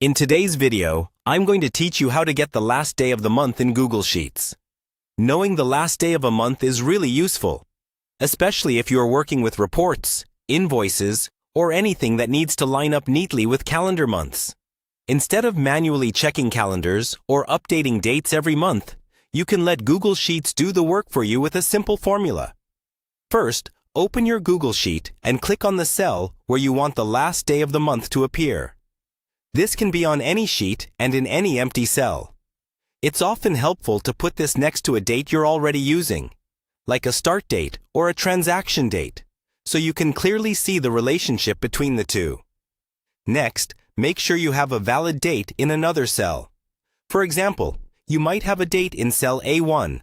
In today's video, I'm going to teach you how to get the last day of the month in Google Sheets. Knowing the last day of a month is really useful, especially if you are working with reports, invoices, or anything that needs to line up neatly with calendar months. Instead of manually checking calendars or updating dates every month, you can let Google Sheets do the work for you with a simple formula. First, open your Google Sheet and click on the cell where you want the last day of the month to appear. This can be on any sheet and in any empty cell. It's often helpful to put this next to a date you're already using, like a start date or a transaction date, so you can clearly see the relationship between the two. Next, make sure you have a valid date in another cell. For example, you might have a date in cell A1.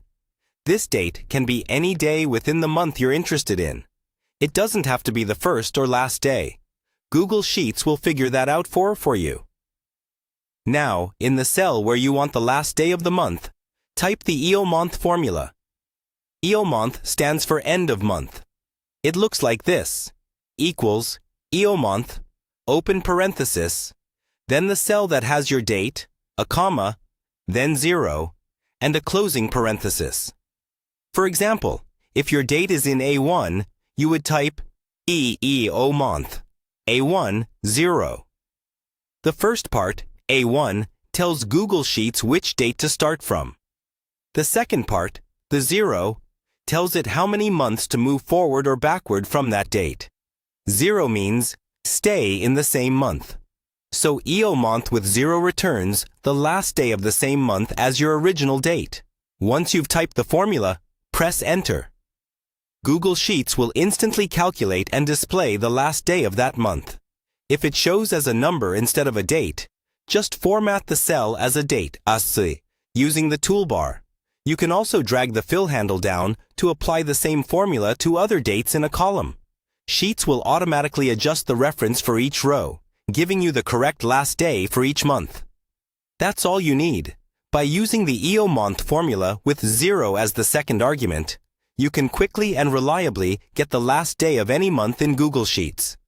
This date can be any day within the month you're interested in. It doesn't have to be the first or last day. Google Sheets will figure that out for you. Now, in the cell where you want the last day of the month, type the EOMONTH formula. EOMONTH stands for end of month. It looks like this: equals EOMONTH, open parenthesis, then the cell that has your date, a comma, then 0, and a closing parenthesis. For example, if your date is in A1, you would type EOMONTH. A1, 0. The first part, A1, tells Google Sheets which date to start from. The second part, the 0, tells it how many months to move forward or backward from that date. 0 means stay in the same month. So EOMONTH with 0 returns the last day of the same month as your original date. Once you've typed the formula, press Enter. Google Sheets will instantly calculate and display the last day of that month. If it shows as a number instead of a date, just format the cell as a date, using the toolbar. You can also drag the fill handle down to apply the same formula to other dates in a column. Sheets will automatically adjust the reference for each row, giving you the correct last day for each month. That's all you need. By using the EOMONTH formula with 0 as the second argument, you can quickly and reliably get the last day of any month in Google Sheets.